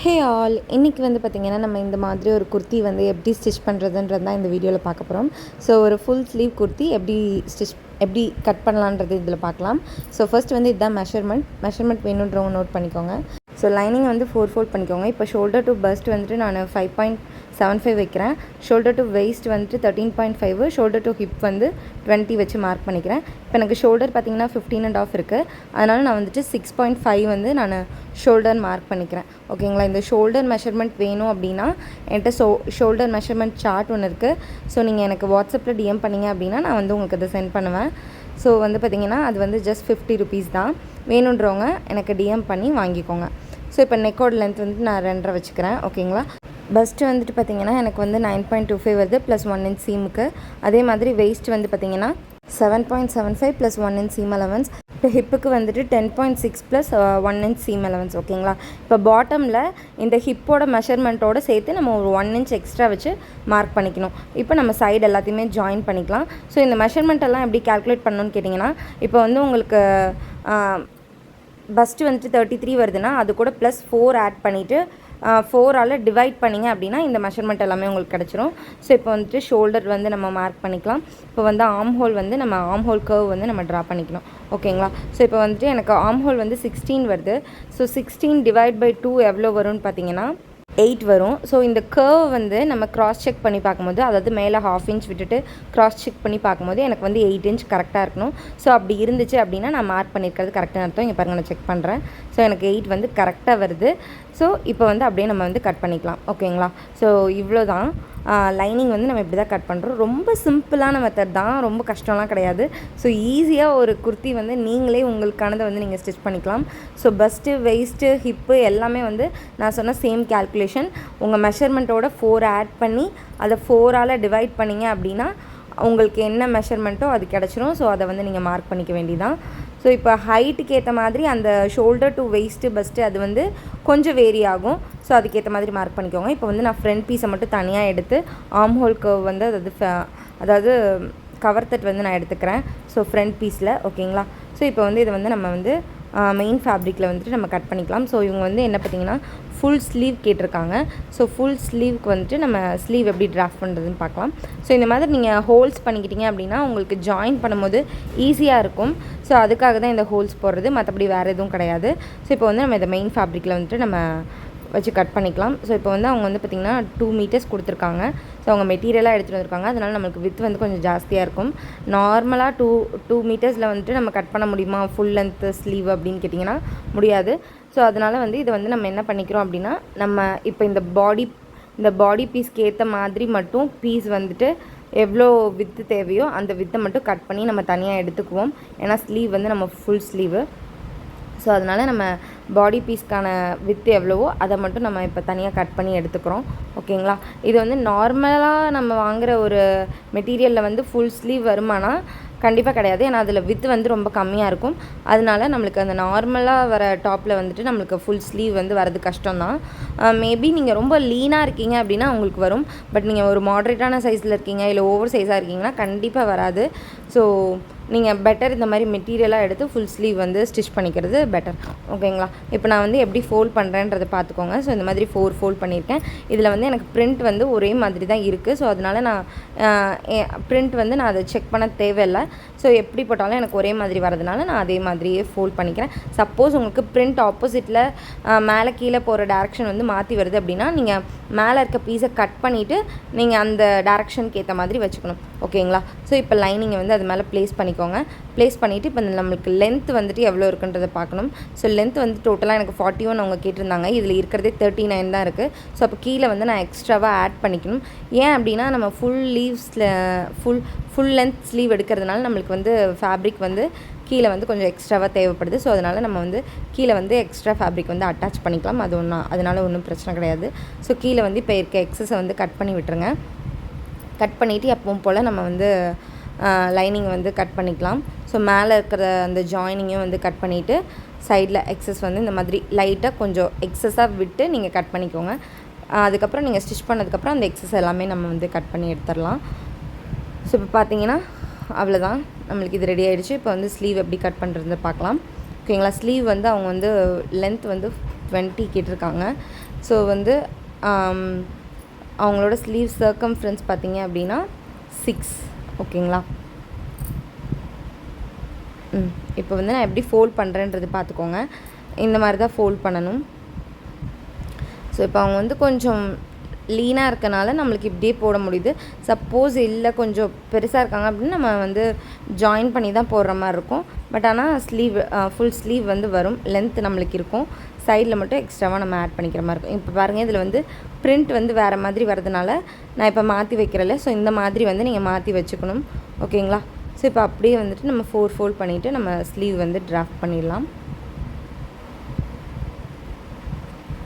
Hey all, இன்றைக்கி வந்து பார்த்திங்கன்னா நம்ம இந்த மாதிரி ஒரு குர்த்தி வந்து எப்படி ஸ்டிச் பண்ணுறதுன்றது தான் இந்த வீடியோவில் பார்க்க போகிறோம். ஸோ ஒரு ஃபுல் ஸ்லீவ் குர்த்தி எப்படி கட் பண்ணலான்றது இதில் பார்க்கலாம். ஸோ ஃபர்ஸ்ட் வந்து இதுதான் மெஷர்மெண்ட் வேணுன்றவங்க நோட் பண்ணிக்கோங்க. ஸோ லைனிங் வந்து 4 ஃபோல்ட் பண்ணிக்கோங்க. இப்போ ஷோல்டர் டு பஸ்ட் வந்துட்டு நான் 5.75 வைக்கிறேன். ஷோல்டர் டு வெயிஸ்ட் வந்துட்டு 13.5, ஷோல்டர் டு ஹிப் வந்து 20 வச்சு மார்க் பண்ணிக்கிறேன். இப்போ எனக்கு ஷோல்டர் பார்த்திங்கன்னா 15.5 இருக்குது. அதனால் நான் வந்துட்டு 6.5 வந்து நான் ஷோல்டர் மார்க் பண்ணிக்கிறேன். ஓகேங்களா? இந்த ஷோல்டர் மெஷர்மெண்ட் வேணும் அப்படின்னா என்கிட்ட ஷோல்டர் மெஷர்மெண்ட் சார்ட் ஒன்று இருக்குது. ஸோ நீங்கள் எனக்கு வாட்ஸ்அப்பில் டிஎம் பண்ணிங்க அப்படின்னா நான் வந்து உங்களுக்கு அதை சென்ட் பண்ணுவேன். ஸோ வந்து பார்த்திங்கன்னா அது வந்து ஜஸ்ட் 50 ருபீஸ் தான். வேணுன்றவங்க எனக்கு டிஎம் பண்ணி வாங்கிக்கோங்க. ஸோ இப்போ நெக்கோட லென்த் வந்துட்டு நான் 2.5 வச்சுக்கிறேன். ஓகேங்களா? பஸ்ட்டு வந்துட்டு பார்த்திங்கன்னா எனக்கு வந்து 9.25 வருது ப்ளஸ் 1 இன்ச் சீமுக்கு. அதே மாதிரி வெயிஸ்ட் வந்து பார்த்திங்கன்னா 7.75 ப்ளஸ் 1 இன்ச் சீம் அலவன்ஸ். இப்போ ஹிப்புக்கு வந்துட்டு 10.6 ப்ளஸ் 1 இன்ச் சீம் அலவன்ஸ். ஓகேங்களா? இப்போ பாட்டமில் இந்த ஹிப்போட மெஷர்மெண்ட்டோடு சேர்த்து நம்ம ஒரு 1 இன்ச் எக்ஸ்ட்ரா வச்சு மார்க் பண்ணிக்கணும். இப்போ நம்ம சைடு எல்லாத்தையுமே ஜாயின் பண்ணிக்கலாம். ஸோ இந்த மெஷர்மெண்ட்டெல்லாம் எப்படி கால்குலேட் பண்ணணும்னு கேட்டிங்கன்னா, இப்போ வந்து உங்களுக்கு பஸ்ட்டு வந்துட்டு 33 வருதுன்னா அது கூட ப்ளஸ் 4 ஆட் பண்ணிவிட்டு 4ஆல் டிவைட் பண்ணிங்க அப்படின்னா இந்த மெஷர்மெண்ட் எல்லாமே உங்களுக்கு கிடச்சிரும். ஸோ இப்போ வந்துட்டு ஷோல்டர் வந்து நம்ம மார்க் பண்ணிக்கலாம். இப்போ வந்து ஆர்ம் ஹோல் வந்து நம்ம ஆர்ம் ஹோல் கர்வ் வந்து நம்ம ட்ரா பண்ணிக்கணும். ஓகேங்களா? ஸோ இப்போ வந்துட்டு எனக்கு ஆர்ம் ஹோல் வந்து 16 வருது. ஸோ 16 டிவைட் பை 2 எவ்வளோ வரும்னு பார்த்தீங்கன்னா 8 வரும். ஸோ இந்த கர்வ் வந்து நம்ம கிராஸ் செக் பண்ணி பார்க்கும்போது, அதாவது மேலே 1/2 இன்ச் விட்டுட்டு கிராஸ் செக் பண்ணி பார்க்கும்போது எனக்கு வந்து 8 இன்ச் கரெக்டாக இருக்கணும். ஸோ அப்படி இருந்துச்சு அப்படின்னா நான் மார்க் பண்ணியிருக்கிறது கரெக்டாக அர்த்தம். இங்கே பாருங்கள், நான் செக் பண்ணுறேன். ஸோ எனக்கு 8 வந்து கரெக்டாக வருது. ஸோ இப்போ வந்து அப்படியே நம்ம வந்து கட் பண்ணிக்கலாம். ஓகேங்களா? ஸோ இவ்வளோ தான். லைனிங் வந்து நம்ம இப்படி தான் கட் பண்ணுறோம். ரொம்ப சிம்பிளான மெத்தட் தான், ரொம்ப கஷ்டம்லாம் கிடையாது. ஸோ ஈஸியாக ஒரு குர்த்தி வந்து நீங்களே உங்களுக்கானதை வந்து நீங்கள் ஸ்டிச் பண்ணிக்கலாம். ஸோ பஸ்ட்டு, வெயிஸ்ட்டு, ஹிப்பு எல்லாமே வந்து நான் சொன்ன சேம் கேல்குலேஷன். உங்கள் மெஷர்மெண்ட்டோட 4 ஆட் பண்ணி அதை 4ஆல் டிவைட் பண்ணிங்க அப்படின்னா உங்களுக்கு என்ன மெஷர்மெண்ட்டோ அது கிடச்சிரும். ஸோ அதை வந்து நீங்கள் மார்க் பண்ணிக்க வேண்டியதான். ஸோ இப்போ ஹைட்டுக்கு ஏற்ற மாதிரி அந்த ஷோல்டர் டு வெயிஸ்ட்டு, பஸ்ட்டு அது வந்து கொஞ்சம் வேரி ஆகும். ஸோ அதுக்கேற்ற மாதிரி மார்க் பண்ணிக்கோங்க. இப்போ வந்து நான் ஃப்ரண்ட் பீஸை மட்டும் தனியாக எடுத்து ஆர்ம் ஹோல் கர்வ் வந்து அதாவது கவர் தட் வந்து நான் எடுத்துக்கிறேன். ஸோ ஃப்ரண்ட் பீஸில். ஓகேங்களா? ஸோ இப்போ வந்து இதை வந்து நம்ம வந்து மெயின் ஃபேப்ரிக்கில் வந்துட்டு நம்ம கட் பண்ணிக்கலாம். ஸோ இவங்க வந்து என்ன பார்த்திங்கன்னா ஃபுல் ஸ்லீவ் கேட்டிருக்காங்க. ஸோ ஃபுல் ஸ்லீவ்க்கு வந்துட்டு நம்ம ஸ்லீவ் எப்படி டிராஃப்ட் பண்ணுறதுன்னு பார்க்கலாம். ஸோ இந்த மாதிரி நீங்கள் ஹோல்ஸ் பண்ணிக்கிட்டீங்க அப்படின்னா உங்களுக்கு ஜாயின் பண்ணும்போது ஈஸியாக இருக்கும். ஸோ அதுக்காக தான் இந்த ஹோல்ஸ் போடுறது, மற்றபடி வேறு எதுவும் கிடையாது. ஸோ இப்போ வந்து நம்ம இந்த மெயின் ஃபேப்ரிக்கில் வந்துட்டு நம்ம வச்சு கட் பண்ணிக்கலாம். ஸோ இப்போ வந்து அவங்க வந்து பார்த்திங்கன்னா 2 மீட்டர்ஸ் கொடுத்துருக்காங்க. ஸோ அவங்க மெட்டீரியலாக எடுத்துகிட்டு வந்திருக்காங்க. அதனால் நம்மளுக்கு வித் வந்து கொஞ்சம் ஜாஸ்தியாக இருக்கும். நார்மலாக 2 மீட்டர்ஸில் வந்துட்டு நம்ம கட் பண்ண முடியுமா ஃபுல் லென்த்து ஸ்லீவ் அப்படின்னு கேட்டிங்கன்னா முடியாது. ஸோ அதனால் வந்து இதை வந்து நம்ம என்ன பண்ணிக்கிறோம் அப்படின்னா, நம்ம இப்போ இந்த பாடி பீஸ்க்கு ஏற்ற மாதிரி மட்டும் பீஸ் வந்துட்டு எவ்வளோ வித்து தேவையோ அந்த வித்தை மட்டும் கட் பண்ணி நம்ம தனியாக எடுத்துக்குவோம். ஏன்னா ஸ்லீவ் வந்து நம்ம ஃபுல் ஸ்லீவு. ஸோ அதனால் நம்ம பாடி பீஸ்க்கான வித்து எவ்வளவோ அதை மட்டும் நம்ம இப்போ தனியாக கட் பண்ணி எடுத்துக்கிறோம். ஓகேங்களா? இது வந்து நார்மலாக நம்ம வாங்குகிற ஒரு மெட்டீரியலில் வந்து ஃபுல் ஸ்லீவ் வருமானா கண்டிப்பாக கிடையாது. ஏன்னா அதில் வித்து வந்து ரொம்ப கம்மியாக இருக்கும். அதனால நம்மளுக்கு அந்த நார்மலாக வர டாப்பில் வந்துட்டு நம்மளுக்கு ஃபுல் ஸ்லீவ் வந்து வரது கஷ்டம்தான். மேபி நீங்கள் ரொம்ப லீனாக இருக்கீங்க அப்படின்னா உங்களுக்கு வரும். பட் நீங்கள் ஒரு மாட்ரேட்டான சைஸில் இருக்கீங்க, இல்லை ஓவர் சைஸாக இருக்கீங்கன்னா கண்டிப்பாக வராது. ஸோ நீங்கள் பெட்டர் இந்த மாதிரி மெட்டீரியலாக எடுத்து ஃபுல் ஸ்லீவ் வந்து ஸ்டிச் பண்ணிக்கிறது பெட்டர். ஓகேங்களா? இப்போ நான் வந்து எப்படி ஃபோல்ட் பண்ணுறேன்றதை பார்த்துக்கோங்க. ஸோ இந்த மாதிரி 4 ஃபோல்ட் பண்ணியிருக்கேன். இதில் வந்து எனக்கு பிரிண்ட் வந்து ஒரே மாதிரி தான் இருக்குது. ஸோ அதனால் நான் பிரிண்ட் வந்து நான் அதை செக் பண்ண தேவையில்லை. ஸோ எப்படி போட்டாலும் எனக்கு ஒரே மாதிரி வரதுனால நான் அதே மாதிரியே ஃபோல்ட் பண்ணிக்கிறேன். சப்போஸ் உங்களுக்கு பிரிண்ட் ஆப்போசிட்டில் மேலே கீழே போகிற டேரெக்ஷன் வந்து மாற்றி வருது அப்படின்னா நீங்கள் மேலே இருக்க பீஸை கட் பண்ணிவிட்டு நீங்கள் அந்த டேரெக்ஷனுக்கு ஏற்ற மாதிரி வச்சுக்கணும். ஓகேங்களா? ஸோ இப்போ லைனிங்கை வந்து அது மேலே ப்ளேஸ் பண்ணிக்கோங்க. ப்ளேஸ் பண்ணிவிட்டு இப்போ நம்மளுக்கு லென்த் வந்துட்டு எவ்வளோ இருக்குன்றதை பார்க்கணும். ஸோ லென்த் வந்து டோட்டலாக எனக்கு 41 அவங்க கேட்டிருந்தாங்க. இதில் இருக்கிறதே 39 தான் இருக்குது. ஸோ அப்போ கீழே வந்து நான் எக்ஸ்ட்ராவாக ஆட் பண்ணிக்கணும். ஏன் அப்படின்னா நம்ம ஃபுல் லென்த் ஸ்லீவ் எடுக்கிறதுனால நம்மளுக்கு வந்து ஃபேப்ரிக் வந்து கீழே வந்து கொஞ்சம் எக்ஸ்ட்ராவாக தேவைப்படுது. ஸோ அதனால் நம்ம வந்து கீழே வந்து எக்ஸ்ட்ரா ஃபேப்ரிக் வந்து அட்டாச் பண்ணிக்கலாம். அதனால் ஒன்றும் பிரச்சனை கிடையாது. ஸோ கீழே வந்து இப்போ இருக்க எக்ஸஸை வந்து கட் பண்ணி விட்டுருங்க. கட் பண்ணிவிட்டு எப்பவும் போல் நம்ம வந்து லைனிங் வந்து கட் பண்ணிக்கலாம். ஸோ மேலே இருக்கிற அந்த ஜாயினிங்கும் வந்து கட் பண்ணிவிட்டு சைடில் எக்ஸஸ் வந்து இந்த மாதிரி லைட்டாக கொஞ்சம் எக்ஸஸாக விட்டு நீங்கள் கட் பண்ணிக்கோங்க. அதுக்கப்புறம் நீங்கள் ஸ்டிச் பண்ணதுக்கப்புறம் அந்த எக்ஸஸ் எல்லாமே நம்ம வந்து கட் பண்ணி எடுத்துடலாம். ஸோ இப்போ பார்த்தீங்கன்னா அவ்வளோதான், நம்மளுக்கு இது ரெடி ஆகிடுச்சு. இப்போ வந்து ஸ்லீவ் எப்படி கட் பண்ணுறது பார்க்கலாம். ஓகேங்களா? ஸ்லீவ் வந்து அவங்க வந்து லென்த் வந்து 20 கேட்டிருக்காங்க. ஸோ வந்து அவங்களோட ஸ்லீவ் சர்க்கம்ஃபரன்ஸ் பார்த்தீங்க அப்படின்னா 6. ஓகேங்களா. இப்போ வந்து நான் எப்படி ஃபோல்ட் பண்ணுறேன்றது பார்த்துக்கோங்க. இந்த மாதிரி தான் ஃபோல்ட் பண்ணணும். ஸோ இப்போ அவங்க வந்து கொஞ்சம் லீனாக இருக்கனால நம்மளுக்கு இப்படியே போட முடியுது. சப்போஸ் இல்லை கொஞ்சம் பெருசாக இருக்காங்க அப்படின்னு நம்ம வந்து ஜாயின் பண்ணி தான் போடுற மாதிரி இருக்கும். பட் ஆனால் ஃபுல் ஸ்லீவ் வந்து வரும், லென்த் நம்மளுக்கு இருக்கும். சைடில் மட்டும் எக்ஸ்ட்ராவாக நம்ம ஆட் பண்ணிக்கிற மாதிரி இருக்கும். இப்போ பாருங்கள், இதில் வந்து பிரிண்ட் வந்து வேறு மாதிரி வரதுனால நான் இப்போ மாற்றி வைக்கிறேன்ல. ஸோ இந்த மாதிரி வந்து நீங்கள் மாற்றி வச்சுக்கணும். ஓகேங்களா. ஸோ இப்போ அப்படியே வந்துட்டு நம்ம 4 ஃபோல்ட் பண்ணிவிட்டு நம்ம ஸ்லீவ் வந்து டிராஃப்ட் பண்ணிடலாம்.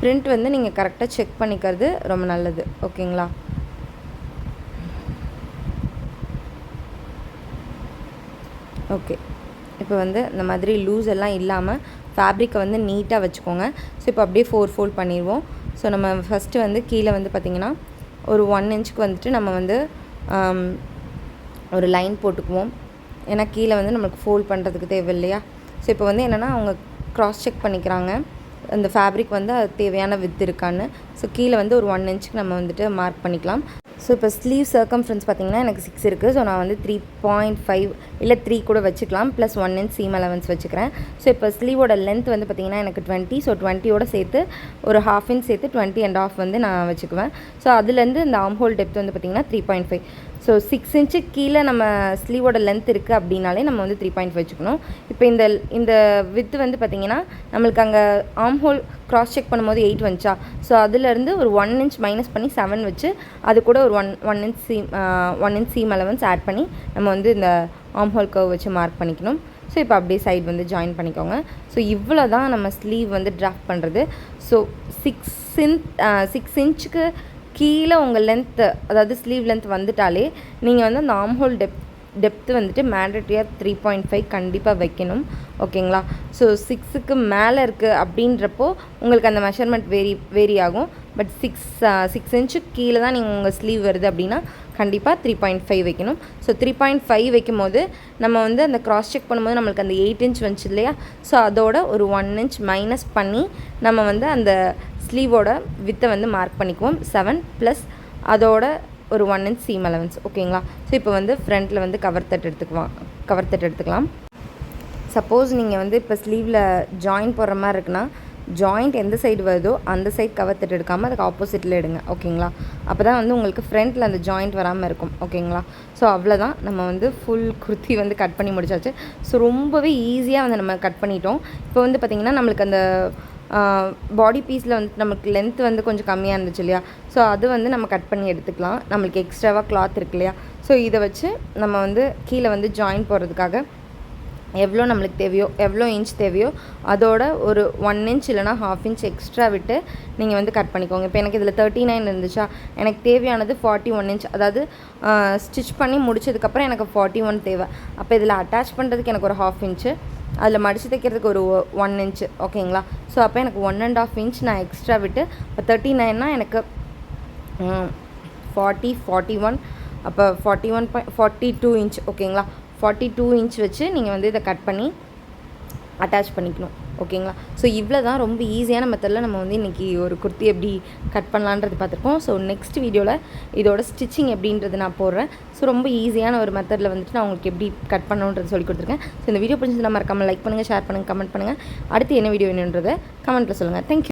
பிரிண்ட் வந்து நீங்கள் கரெக்டாக செக் பண்ணிக்கிறது ரொம்ப நல்லது. ஓகேங்களா. ஓகே, இப்போ வந்து இந்த மாதிரி லூஸ் எல்லாம் இல்லாமல் ஃபேப்ரிக்கை வந்து நீட்டாக வச்சுக்கோங்க. ஸோ இப்போ அப்படியே 4 ஃபோல்ட் பண்ணிடுவோம். ஸோ நம்ம ஃபஸ்ட்டு வந்து கீழே வந்து பார்த்திங்கன்னா ஒரு 1 இன்ச்சுக்கு வந்துட்டு நம்ம வந்து ஒரு லைன் போட்டுக்குவோம். ஏன்னா கீழே வந்து நம்மளுக்கு ஃபோல்ட் பண்ணுறதுக்கு தேவை இல்லையா. ஸோ இப்போ வந்து என்னென்னா அவங்க க்ராஸ் செக் பண்ணிக்கிறாங்க அந்த ஃபேப்ரிக் வந்து அது தேவையான வித் இருக்கான்னு. ஸோ கீழே வந்து ஒரு 1 இன்ச்சுக்கு நம்ம வந்துட்டு மார்க் பண்ணிக்கலாம். ஸோ இப்போ ஸ்லீவ் சர்க்கம்ஃபரன்ஸ் பார்த்திங்கன்னா எனக்கு 6 இருக்குது. ஸோ நான் வந்து 3.5 இல்லை 3 கூட வச்சுக்கலாம். ப்ளஸ் 1 இன்ச் சீம் அலவன்ஸ் வச்சுக்கிறேன். ஸோ இப்போ ஸ்லீவோட லென்த் வந்து பார்த்திங்கன்னா எனக்கு 20. ஸோ 20யோட சேர்த்து ஒரு 1/2 இன்ச் சேர்த்து 20.5 வந்து நான் வச்சுக்குவேன். ஸோ அதுலேருந்து இந்த ஆர்ம் ஹோல் டெப்த் வந்து பார்த்திங்கன்னா 3.5. ஸோ 6 இன்ச்சு கீழே நம்ம ஸ்லீவோட லென்த் இருக்குது அப்படின்னாலே நம்ம வந்து 3.5 வச்சுக்கணும். இப்போ இந்த வித்து வந்து பார்த்திங்கன்னா நம்மளுக்கு அங்கே ஆர்ம் ஹோல் க்ராஸ் செக் பண்ணும்போது 8 வந்துச்சா. ஸோ அதுலேருந்து ஒரு 1 இன்ச் மைனஸ் பண்ணி 7 வச்சு அது கூட ஒரு 1 இன்ச் சீம் அலவன்ஸ் ஆட் பண்ணி நம்ம வந்து இந்த ஆர்ம் ஹோல் கர்வ் வச்சு மார்க் பண்ணிக்கணும். ஸோ இப்போ அப்படியே சைடு வந்து ஜாயின் பண்ணிக்கோங்க. ஸோ இவ்வளோ தான் நம்ம ஸ்லீவ் வந்து டிராஃப்ட் பண்ணுறது. ஸோ 6 இன்ச்சுக்கு கீழே உங்கள் லென்த்து, அதாவது ஸ்லீவ் லென்த் வந்துட்டாலே நீங்கள் வந்து அந்த ஆர்ம் ஹோல் டெப்த்து வந்துட்டு மேண்டட்ரியாக 3.5 கண்டிப்பாக வைக்கணும். ஓகேங்களா. ஸோ 6க்கு மேலே இருக்குது அப்படின்றப்போ உங்களுக்கு அந்த மெஷர்மெண்ட் வேரி ஆகும். பட் 6 இன்ச்சுக்கு கீழே தான் நீங்கள் உங்கள் ஸ்லீவ் வருது அப்படின்னா கண்டிப்பாக 3.5 வைக்கணும். ஸோ 3.5 வைக்கும் போது நம்ம வந்து அந்த க்ராஸ் செக் பண்ணும்போது நம்மளுக்கு அந்த 8 இன்ச் வந்துச்சு இல்லையா. ஸோ அதோட ஒரு 1 இன்ச் மைனஸ் பண்ணி நம்ம வந்து அந்த ஸ்லீவோட வித்தை வந்து மார்க் பண்ணிக்குவோம். 7 ப்ளஸ் அதோட ஒரு 1 இன்ச் சீம் அலவன்ஸ். ஓகேங்களா. ஸோ இப்போ வந்து ஃப்ரண்ட்டில் வந்து கவர் தட்டு எடுத்துக்கலாம். சப்போஸ் நீங்கள் வந்து இப்போ ஸ்லீவில் ஜாயின் போடுற மாதிரி இருக்குன்னா ஜாயிண்ட் எந்த சைடு வருதோ அந்த சைடு கவர் தட்டு எடுக்காமல் அதுக்கு ஆப்போசிட்டில் எடுங்க. ஓகேங்களா. அப்போ தான் வந்து உங்களுக்கு ஃப்ரண்ட்டில் அந்த ஜாயிண்ட் வராமல் இருக்கும். ஓகேங்களா. ஸோ அவ்வளோதான், நம்ம வந்து ஃபுல் குர்த்தி வந்து கட் பண்ணி முடிச்சாச்சு. ஸோ ரொம்பவே ஈஸியாக வந்து நம்ம கட் பண்ணிட்டோம். இப்போ வந்து பார்த்திங்கன்னா நம்மளுக்கு அந்த பாடி பீஸில் வந்து நமக்கு லென்த் வந்து கொஞ்சம் கம்மியாக இருந்துச்சு இல்லையா. ஸோ அது வந்து நம்ம கட் பண்ணி எடுத்துக்கலாம். நம்மளுக்கு எக்ஸ்ட்ராவாக கிளாத் இருக்கு இல்லையா. ஸோ இதை வச்சு நம்ம வந்து கீழே வந்து ஜாயின் போடுறதுக்காக எவ்வளோ நம்மளுக்கு தேவையோ, எவ்வளோ இன்ச் தேவையோ அதோட ஒரு 1 இன்ச் இல்லைனா 1/2 இன்ச் எக்ஸ்ட்ரா விட்டு நீங்கள் வந்து கட் பண்ணிக்கோங்க. இப்போ எனக்கு இதில் 39 இருந்துச்சா, எனக்கு தேவையானது 41 இன்ச். அதாவது ஸ்டிச் பண்ணி முடிச்சதுக்கப்புறம் எனக்கு 41 தேவை. அப்போ இதில் அட்டாச் பண்ணுறதுக்கு எனக்கு ஒரு 1/2 இன்ச்சு, அதில் மடித்து தைக்கிறதுக்கு ஒரு 1 இன்ச்சு. ஓகேங்களா. ஸோ அப்போ எனக்கு 1.5 இன்ச் நான் எக்ஸ்ட்ரா விட்டு, இப்போ 39னா எனக்கு 40, 41, அப்போ 42 இன்ச். ஓகேங்களா. 42 இன்ச் வச்சு நீங்கள் வந்து இதை கட் பண்ணி அட்டாச் பண்ணிக்கணும். ஓகேங்களா. ஸோ இவ்வளோ தான், ரொம்ப ஈஸியான மெத்தடில் நம்ம வந்து இன்றைக்கி ஒரு குர்த்தி எப்படி கட் பண்ணலான்றது பார்த்துருக்கோம். ஸோ நெக்ஸ்ட் வீடியோவில் இதோட ஸ்டிச்சிங் எப்படின்றது நான் போடுறேன். ஸோ ரொம்ப ஈஸியான ஒரு மெத்தடில் வந்துட்டு நான் உங்களுக்கு எப்படி கட் பண்ணணுன்றது சொல்லி கொடுத்துருக்கேன். ஸோ இந்த வீடியோ பிடிச்சதுன்னா மறக்காமல் லைக் பண்ணுங்கள், ஷேர் பண்ணுங்கள், கமெண்ட் பண்ணுங்கள். அடுத்து என்ன வீடியோ வேணுன்றதை கமெண்ட்டில் சொல்லுங்கள். தேங்க்யூ.